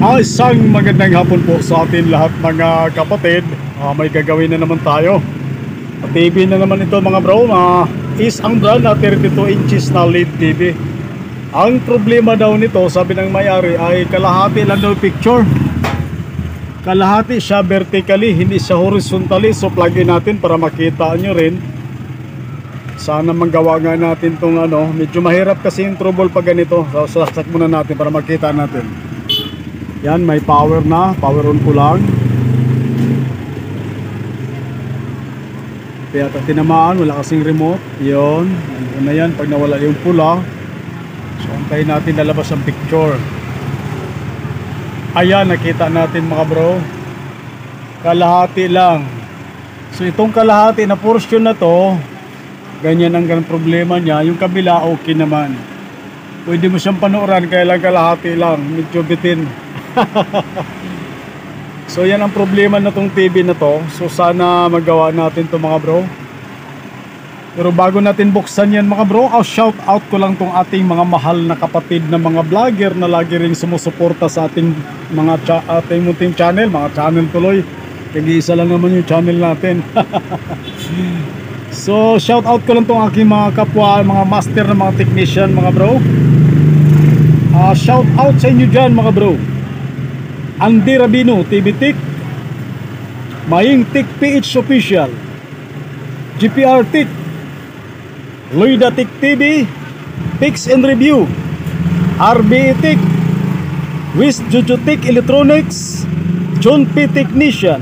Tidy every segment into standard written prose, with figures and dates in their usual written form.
Isang magandang hapon po sa atin lahat mga kapatid. May gagawin na naman tayo. TV na naman ito mga bro. Is ang brand na 32 inches na LED TV. Ang problema daw nito, sabi ng may-ari, ay kalahati lang daw picture. Kalahati siya vertically, hindi siya horizontally. So plug in natin para makita nyo rin. Sana magawa nga natin tong medyo mahirap kasi yung trouble pag ganito. So saksak muna natin para makita natin. Yan, may power na. Power on ko lang. Kaya tinamaan, wala kasing remote. Yun, yun na yan. Pag nawala yung pula, so antayin natin lalabas ang picture. Ayan, nakita natin mga bro. Kalahati lang. So itong kalahati na portion na to, ganyan ang problema niya. Yung kabila okay naman. Pwede mo siyang panooran, kaya lang kalahati lang. Medyo bitin. So yan ang problema na tong TV na to. So sana magawa natin to mga bro. Pero bago natin buksan yan mga bro, shout out ko lang tong ating mga mahal na kapatid na mga vlogger na lagi ring sumusuporta sa ating mga ating munting channel, mga channel tuloy. Kag-iisa lang naman yung channel natin. So shout out ko lang tong aking mga kapwa, mga master na mga technician mga bro. Shout out sa inyo dyan mga bro. Andy Rabino TV Tech, Maying Tech PH Official, GPR Tech, Loida Tech TV, Pix and Review, RBE Tech, Wiz Jojo Tech Electronics, John P Technician,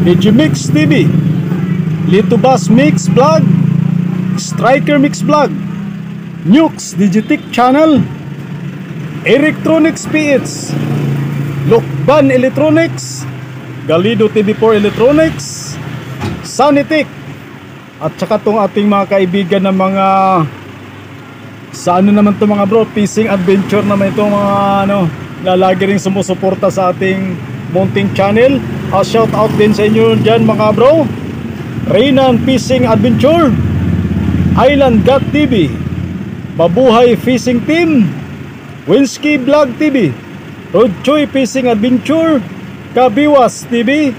Digimix TV, Litubas Mix Vlog, Striker Mix Vlog, Nukes Digitech Channel, Electronics PH, Lokban Electronics, Galido TV4 Electronics, Sanitech, at saka tong ating mga kaibigan na mga sa naman to mga bro, Fishing Adventure naman itong mga lalagi rin sumusuporta sa ating mounting channel. Shout out din sa inyo dyan mga bro. Reynan Fishing Adventure, Island God TV, Babuhay Fishing Team, Winsky Vlog TV, Rodjoy Fishing Adventure, Kabiwas TV,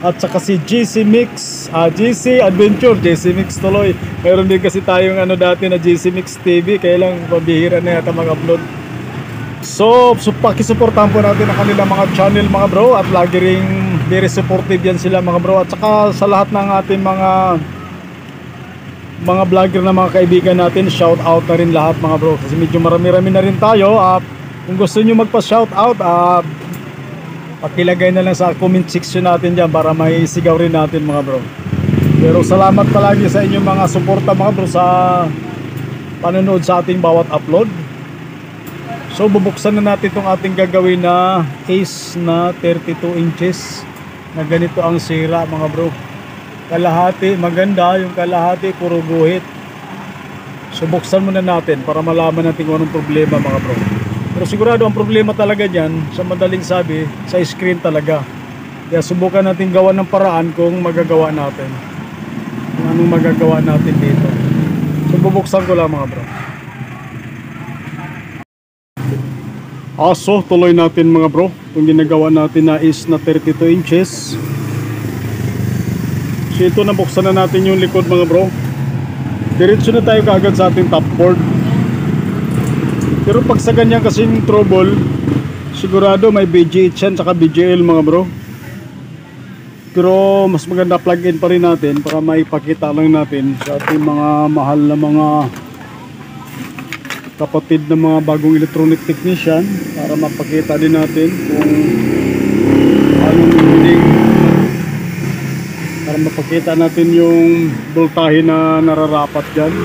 at saka si GC Mix, GC Adventure, GC Mix tuloy. Meron din kasi tayong dati na GC Mix TV, kaya lang pabihira na yata mag-upload. So pakisuportahan po natin ang kanilang mga channel mga bro, at lagi ring very supportive yan sila mga bro. At saka sa lahat ng ating mga vlogger na mga kaibigan natin, shout out na rin lahat mga bro, kasi medyo marami-rami na rin tayo. Kung gusto nyo magpa-shoutout, pakilagay na lang sa comment section natin dyan para may sigaw rin natin mga bro. Pero salamat palagi sa inyong mga suporta mga bro sa panonood sa ating bawat upload. So bubuksan na natin itong ating gagawin na Ace na 32 inches na ganito ang sira mga bro. Kalahati, maganda yung kalahati, puro guhit. So buksan muna natin para malaman natin kung anong problema mga bro. Pero sigurado ang problema talaga dyan, sa madaling sabi, sa screen talaga. Kaya subukan natin gawa ng paraan kung magagawa natin. Kung anong magagawa natin dito. So bubuksan ko lang mga bro. So tuloy natin mga bro. Kung ginagawa natin na is na 32 inches. So ito, nabuksan na natin yung likod mga bro. Diretso na tayo kaagad sa ating top board. Pero pag sa ganyan kasing trouble, sigurado may BGH yan saka BGL mga bro. Pero mas maganda plug in pa rin natin para maipakita lang natin sa ating mga mahal na mga kapatid na mga bagong electronic technician, para mapakita din natin kung anong reading, para mapakita natin yung voltahe na nararapat dyan.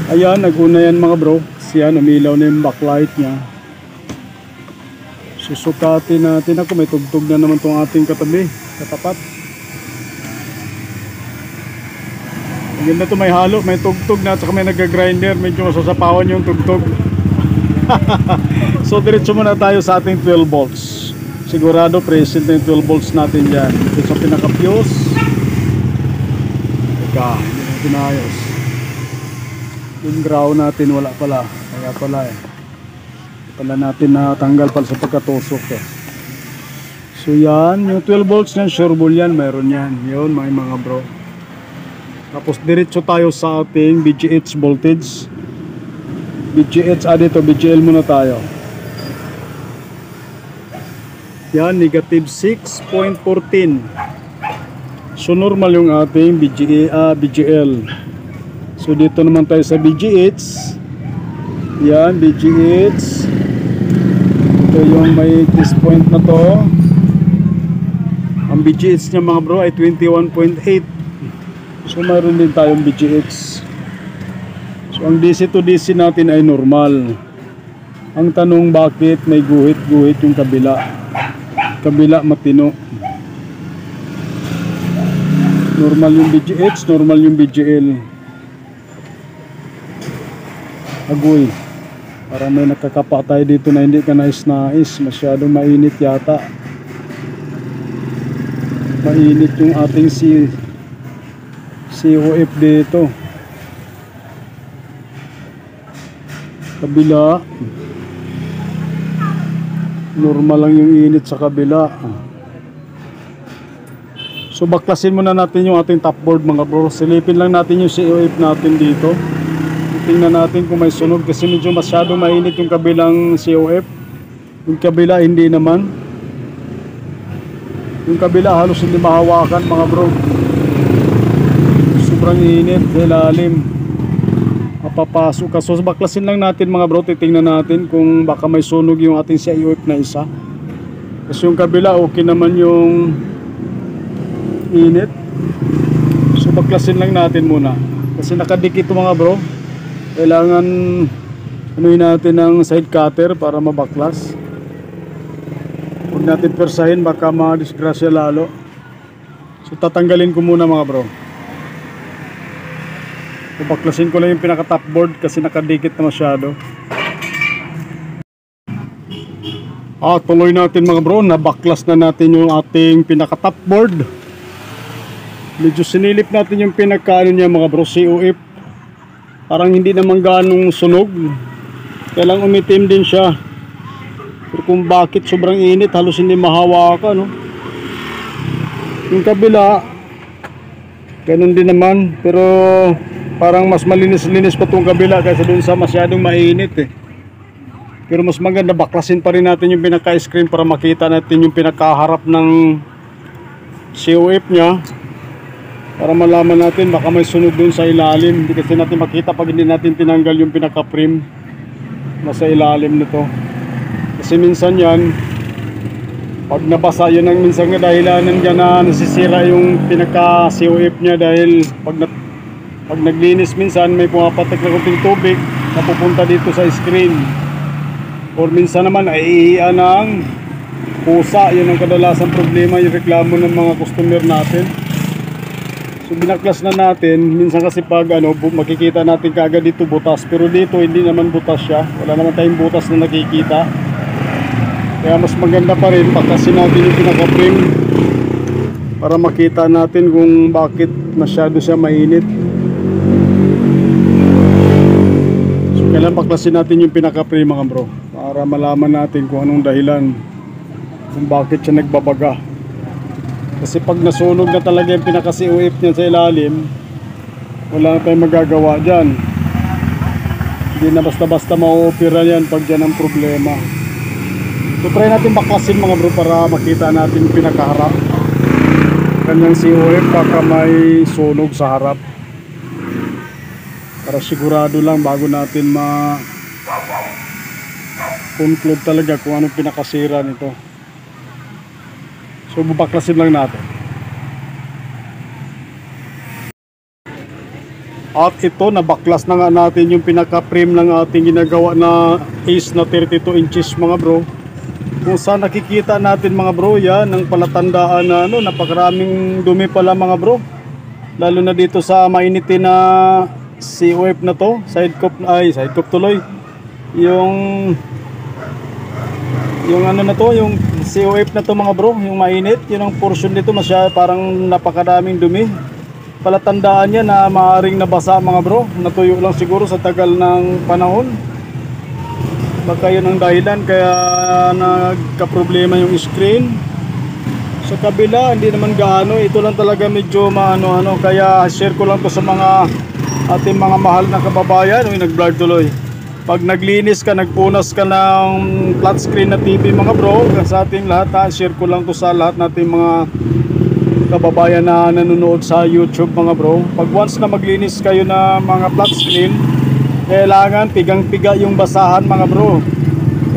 Ayan, naguna yan mga bro. Yan, umilaw na yung backlight niya. Susukatin natin. Ako, may tugtog na naman itong ating katapat. Maganda ito, may halo, may tugtog na, at saka may nag-grinder. Medyo masasapawan yung tugtog. So diretso muna tayo sa ating 12 volts. Sigurado present na yung 12 volts natin dyan. Ito sa pinaka-fuse. Teka, hindi natin ayos. Yung ground natin wala pala, kaya pala pala natin na tanggal pala sa pagkatusok eh. So yan, yung 12 volts na sure ball yan, mayroon yan. Yun mga bro. Tapos diretso tayo sa ating BGH voltage. BGH, dito BGL muna tayo. Yan, negative 6.14. So normal yung ating BGL. So dito naman tayo sa BGH. Yan, BGH. Ito yung may test point na to. Ang BGH niya mga bro ay 21.8. So mayroon din tayong BGH. So ang DC to DC natin ay normal. Ang tanong, bakit may guhit-guhit yung kabila? Kabila matino. Normal yung BGH, normal yung BGL. Agoy. Para may nakakapa tayo dito na hindi ka nais-nais. Masyadong mainit yata. Mainit yung ating COF dito. Kabila. Normal lang yung init sa kabila. So baklasin muna natin yung ating top board mga bro. Silipin lang natin yung COF natin dito. Tingnan natin kung may sunog kasi medyo masyadong mainit yung kabilang COF. Yung kabila hindi naman. Yung kabila halos hindi mahawakan mga bro. Sobrang init, ilalim. Mapapasok ka. So baklasin lang natin mga bro. Titingnan natin kung baka may sunog yung ating COF na isa. Kasi yung kabila okay naman yung init. So baklasin lang natin muna. Kasi nakadikit mga bro. Kailangan anuhin natin ng side cutter para mabaklas. Huwag natin persahin, baka ma-disgrasya lalo. So tatanggalin ko muna mga bro. So baklasin ko lang yung pinaka top board kasi nakadikit na masyado. Tuloy natin mga bro, nabaklas na natin yung ating pinaka top board. Medyo sinilip natin yung pinaka niya mga bro, COF. Parang hindi naman ganong sunog. Kaya lang umitim din siya. Pero kung bakit sobrang init, halos hindi mahawakan, no? Yung kabila, ganun din naman. Pero parang mas malinis-linis pa itong kabila kaysa dun sa masyadong mainit eh. Pero mas maganda, baklasin pa rin natin yung pinaka-screen para makita natin yung pinakaharap ng COF nya. Para malaman natin baka may sunog dun sa ilalim. Hindi kasi natin makita pag hindi natin tinanggal yung pinaka-frame nasa ilalim nito. Kasi minsan yan, pag nabasa, yun ang minsan nga dahilanan dyan na nasisira yung pinaka-COF nya. Dahil pag naglinis minsan may pumapatak na kunting tubig na pupunta dito sa screen. Or minsan naman ay iiyan ng pusa. Yun ang kadalasan problema, yung reklamo ng mga customer natin. So binaklas na natin. Minsan kasi pag makikita natin kaagad dito butas, pero dito hindi naman butas siya. Wala naman tayong butas na nakikita. Kaya mas maganda pa rin baklasin natin yung pinaka-frame para makita natin kung bakit masyado siya mainit. So kailan baklasin natin yung pinaka-frame mga bro, para malaman natin kung anong dahilan kung bakit siya nagbabaga. Kasi pag nasunog na talaga yung pinaka-COF niya sa ilalim, wala na tayong magagawa dyan. Hindi na basta-basta ma-opera yan pag dyan ang problema. So try natin baklasin mga bro para makita natin yung pinakaharap. Kanyang COF, baka may sunog sa harap. Para sigurado lang bago natin ma-conclude talaga kung anong pinakasira nito. So bubaklasin lang natin. At ito, nabaklas na nga natin yung pinaka-frame ng ating ginagawa na Ace na 32 inches mga bro. Kung saan nakikita natin mga bro, yan ang palatandaan na napakaraming dumi pala mga bro. Lalo na dito sa mainitin na COF na to, side cup tuloy. Yung COF na to mga bro, yung mainit, yun ang portion nito, parang napakadaming dumi. Palatandaan niya na maaaring nabasa mga bro, natuyo lang siguro sa tagal ng panahon. Baka yun ang dahilan kaya nagka-problema yung screen. Sa kabila, hindi naman gaano. Ito lang talaga medyo maano-ano. Kaya share ko lang to sa mga ating mga mahal na kababayan. Uy, nag-blur tuloy. Pag naglinis ka, nagpunas ka ng flat screen na TV mga bro, sa ating lahat ha, share ko lang to sa lahat nating mga kababayan na nanonood sa YouTube mga bro. Pag once na maglinis kayo na mga flat screen, kailangan pigang-piga yung basahan mga bro.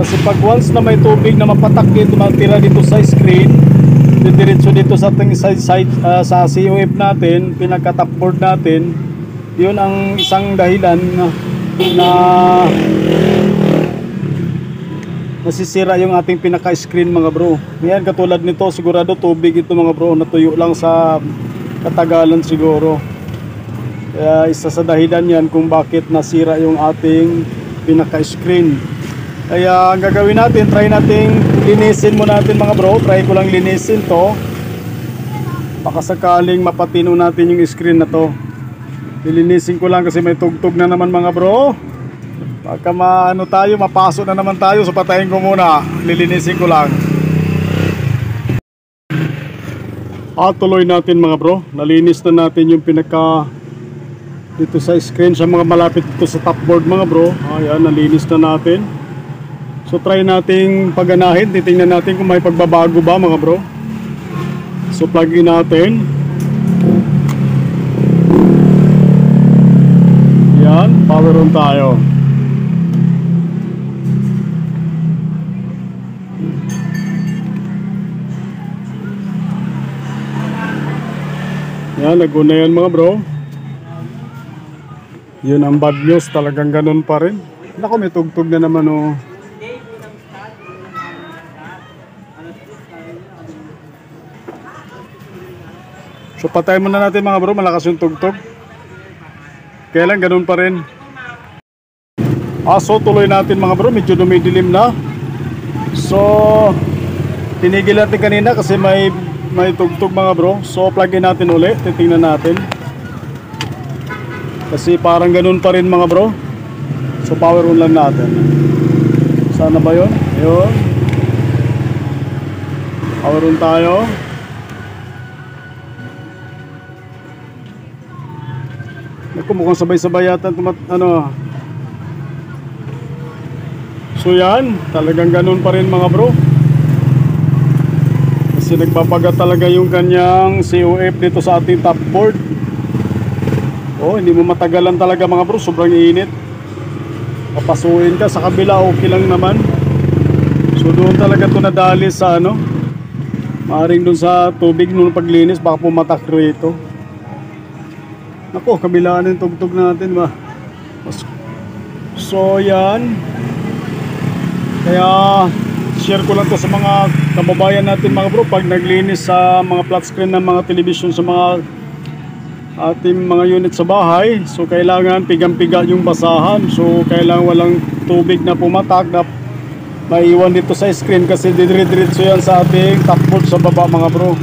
Kasi pag once na may tubig na mapatak dito, matira dito sa screen, didiretso dito sa ating sa COF natin, pinagka-top board natin, yun ang isang dahilan na nasisira yung ating pinaka-screen mga bro. Yan, katulad nito, sigurado tubig ito mga bro, natuyo lang sa katagalan siguro. Kaya isa sa dahilan yan kung bakit nasira yung ating pinaka-screen. Kaya ang gagawin natin, try nating linisin mo natin mga bro. Try ko lang linisin to. Baka sakaling mapatino natin yung screen na to. Lilinisin ko lang kasi may tugtog na naman mga bro. Baka maano tayo, mapasok na naman tayo. So patayin ko muna. Lilinisin ko lang. Tuloy natin mga bro. Nalinis na natin yung pinaka dito sa screen, sa mga malapit dito sa top board mga bro. Ayan, nalinis na natin. So try nating paganahin, titingnan natin kung may pagbabago ba mga bro. So plug in natin. Yan, power on tayo. Yan, naguna yan mga bro. Yun ang bad news, talagang ganun pa rin. Naku, may tugtog na naman oh. So patay muna natin mga bro, malakas yung tugtog. Kaya lang ganun pa rin. So tuloy natin mga bro, medyo dumidilim na. So tinigil natin kanina kasi may tugtog mga bro. So plug in natin ulit, titingnan natin. Kasi parang ganun pa rin mga bro. So power on lang natin. Sana ba yun? Ayun. Power on tayo. Naku, mukhang sabay-sabay yata ano. So yan, talagang ganun pa rin mga bro. Kasi nagpapagat talaga yung kanyang COF dito sa ating top board. Hindi mo matagalan talaga mga bro, sobrang init. Papasuin ka sa kabila, okay lang naman. So doon talaga ito nadali sa ano, maaring doon sa tubig nung paglinis, baka pumatak rito. Naku, kabilaan yung tugtog natin ba. So yan. Kaya share ko lang to sa mga kababayan natin mga bro, pag naglinis sa mga flat screen ng mga television sa mga ating mga unit sa bahay, so kailangan pigang-piga yung basahan. So kailangan walang tubig na pumatak na maiwan dito sa screen kasi didiretso yan sa ating top board sa baba mga bro.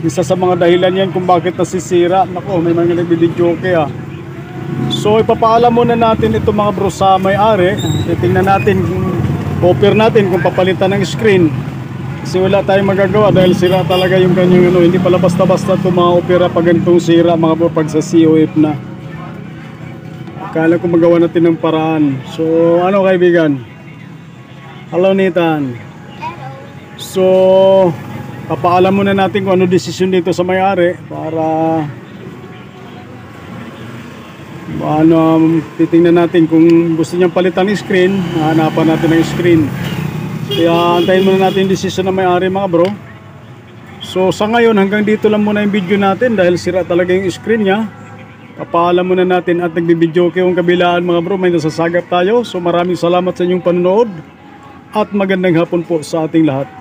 Isa sa mga dahilan yan kung bakit nasisira. Nako, may mga nagbibidyo kaya. So ipapaalam muna natin ito mga bro sa may-ari. Titingnan natin, offer natin kung papalitan ng screen. Kasi wala tayong magagawa dahil sira talaga yung kanyang ano. Hindi pala basta-basta ito mga opera pag ganitong sira mga bro, pag sa COF na. Akala ko magawa natin ng paraan. So ano kaibigan? Hello Nathan. Hello. So papaalam muna natin kung ano desisyon dito sa may-ari para titingnan natin kung gusto niyang palitan ng screen. Hanapan natin ng screen. Kaya antayin muna natin yung decision na may-ari mga bro. So sa ngayon hanggang dito lang muna yung video natin dahil sira talaga yung screen niya. Papaalam muna natin at nagbibidyo kayong kabilaan mga bro, may nasasagap tayo. So maraming salamat sa inyong panonood at magandang hapon po sa ating lahat.